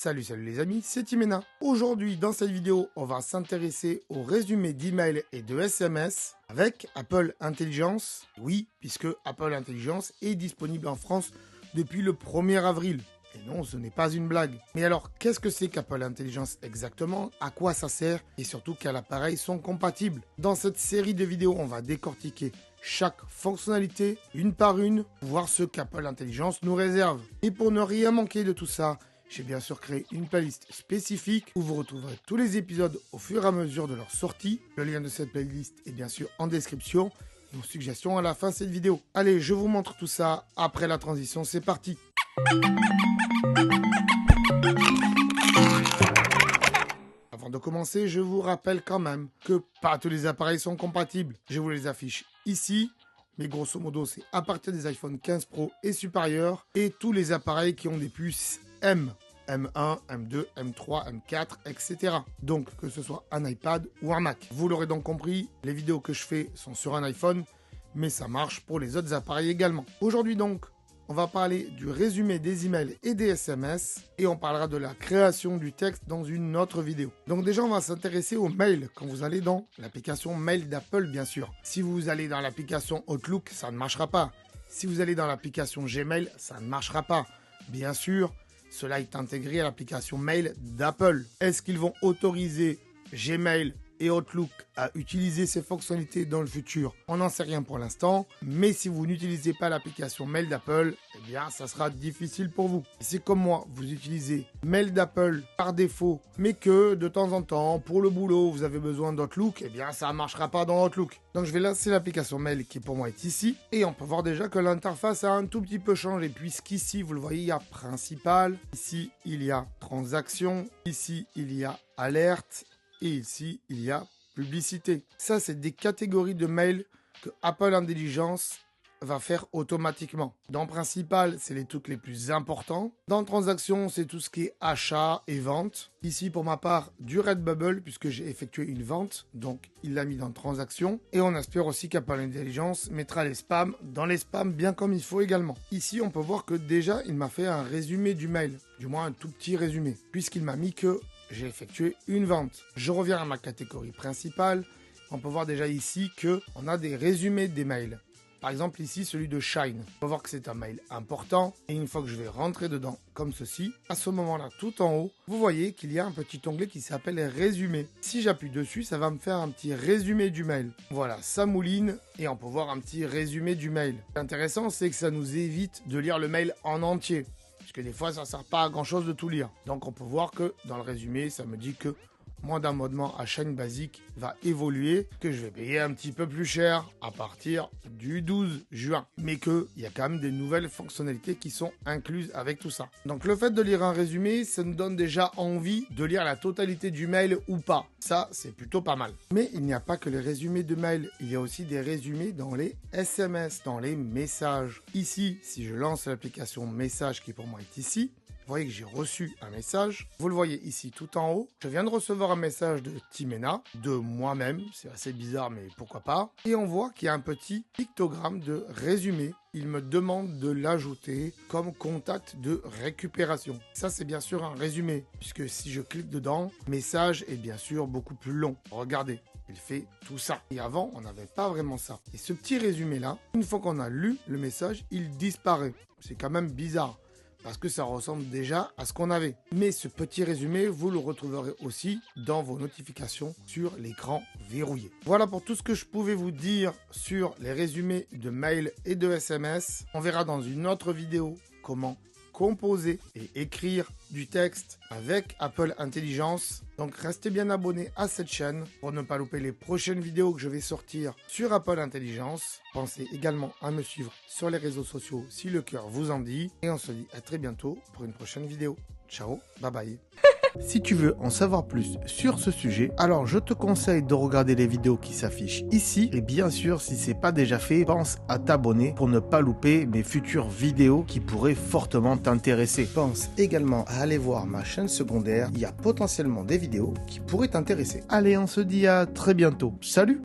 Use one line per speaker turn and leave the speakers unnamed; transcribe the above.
Salut les amis, c'est Timena. Aujourd'hui dans cette vidéo, on va s'intéresser au résumé d'email et de SMS avec Apple Intelligence. Oui, puisque Apple Intelligence est disponible en France depuis le 1er avril. Et non, ce n'est pas une blague. Mais alors, qu'est-ce que c'est qu'Apple Intelligence exactement? À quoi ça sert? Et surtout, quels appareils sont compatibles? Dans cette série de vidéos, on va décortiquer chaque fonctionnalité, une par une, pour voir ce qu'Apple Intelligence nous réserve. Et pour ne rien manquer de tout ça, j'ai bien sûr créé une playlist spécifique où vous retrouverez tous les épisodes au fur et à mesure de leur sortie. Le lien de cette playlist est bien sûr en description et aux suggestions à la fin de cette vidéo. Allez, je vous montre tout ça après la transition, c'est parti. Avant de commencer, je vous rappelle quand même que pas tous les appareils sont compatibles. Je vous les affiche ici. Mais grosso modo, c'est à partir des iPhone 15 Pro et supérieurs et tous les appareils qui ont des puces M. M1, M2, M3, M4, etc. Donc, que ce soit un iPad ou un Mac. Vous l'aurez donc compris, les vidéos que je fais sont sur un iPhone, mais ça marche pour les autres appareils également. Aujourd'hui donc, on va parler du résumé des emails et des SMS et on parlera de la création du texte dans une autre vidéo. Donc déjà, on va s'intéresser aux mails quand vous allez dans l'application Mail d'Apple, bien sûr. Si vous allez dans l'application Outlook, ça ne marchera pas. Si vous allez dans l'application Gmail, ça ne marchera pas. Bien sûr, cela est intégré à l'application Mail d'Apple. Est-ce qu'ils vont autoriser Gmail et Outlook à utiliser ces fonctionnalités dans le futur? On n'en sait rien pour l'instant, mais si vous n'utilisez pas l'application Mail d'Apple, eh bien ça sera difficile pour vous. Si comme moi, vous utilisez Mail d'Apple par défaut, mais que de temps en temps, pour le boulot, vous avez besoin d'Outlook, eh bien ça ne marchera pas dans Outlook. Donc je vais lancer l'application Mail qui pour moi est ici, et on peut voir déjà que l'interface a un tout petit peu changé, puisqu'ici, vous le voyez, il y a Principal, ici il y a Transactions, ici il y a Alerte, et ici, il y a publicité. Ça, c'est des catégories de mails que Apple Intelligence va faire automatiquement. Dans Principal, c'est les trucs les plus importants. Dans Transactions, c'est tout ce qui est achat et vente. Ici, pour ma part, du Redbubble, puisque j'ai effectué une vente. Donc, il l'a mis dans Transactions. Et on espère aussi qu'Apple Intelligence mettra les spams dans les spams bien comme il faut également. Ici, on peut voir que déjà, il m'a fait un résumé du mail. Du moins, un tout petit résumé. Puisqu'il m'a mis que j'ai effectué une vente. Je reviens à ma catégorie principale. On peut voir déjà ici qu'on a des résumés des mails. Par exemple ici celui de Shine. On peut voir que c'est un mail important. Et une fois que je vais rentrer dedans comme ceci, à ce moment-là tout en haut, vous voyez qu'il y a un petit onglet qui s'appelle Résumé. Si j'appuie dessus, ça va me faire un petit résumé du mail. Voilà, ça mouline et on peut voir un petit résumé du mail. L'intéressant, c'est que ça nous évite de lire le mail en entier. Parce que des fois, ça ne sert pas à grand chose de tout lire. Donc, on peut voir que dans le résumé, ça me dit que mon abonnement à chaîne basique va évoluer, que je vais payer un petit peu plus cher à partir du 12 juin. Mais qu'il y a quand même des nouvelles fonctionnalités qui sont incluses avec tout ça. Donc, le fait de lire un résumé, ça nous donne déjà envie de lire la totalité du mail ou pas. Ça, c'est plutôt pas mal. Mais il n'y a pas que les résumés de mail. Il y a aussi des résumés dans les SMS, dans les messages. Ici, si je lance l'application Message qui pour moi est ici, vous voyez que j'ai reçu un message. Vous le voyez ici tout en haut. Je viens de recevoir un message de Timena, de moi-même. C'est assez bizarre, mais pourquoi pas. Et on voit qu'il y a un petit pictogramme de résumé. Il me demande de l'ajouter comme contact de récupération. Ça, c'est bien sûr un résumé, puisque si je clique dedans, le message est bien sûr beaucoup plus long. Regardez. Il fait tout ça. Et avant, on n'avait pas vraiment ça. Et ce petit résumé-là, une fois qu'on a lu le message, il disparaît. C'est quand même bizarre, parce que ça ressemble déjà à ce qu'on avait. Mais ce petit résumé, vous le retrouverez aussi dans vos notifications sur l'écran verrouillé. Voilà pour tout ce que je pouvais vous dire sur les résumés de mails et de SMS. On verra dans une autre vidéo comment composer et écrire du texte avec Apple Intelligence. Donc restez bien abonnés à cette chaîne pour ne pas louper les prochaines vidéos que je vais sortir sur Apple Intelligence. Pensez également à me suivre sur les réseaux sociaux si le cœur vous en dit. Et on se dit à très bientôt pour une prochaine vidéo. Ciao, bye bye. Si tu veux en savoir plus sur ce sujet, alors je te conseille de regarder les vidéos qui s'affichent ici. Et bien sûr, si ce n'est pas déjà fait, pense à t'abonner pour ne pas louper mes futures vidéos qui pourraient fortement t'intéresser. Pense également à aller voir ma chaîne secondaire. Il y a potentiellement des vidéos qui pourraient t'intéresser. Allez, on se dit à très bientôt. Salut!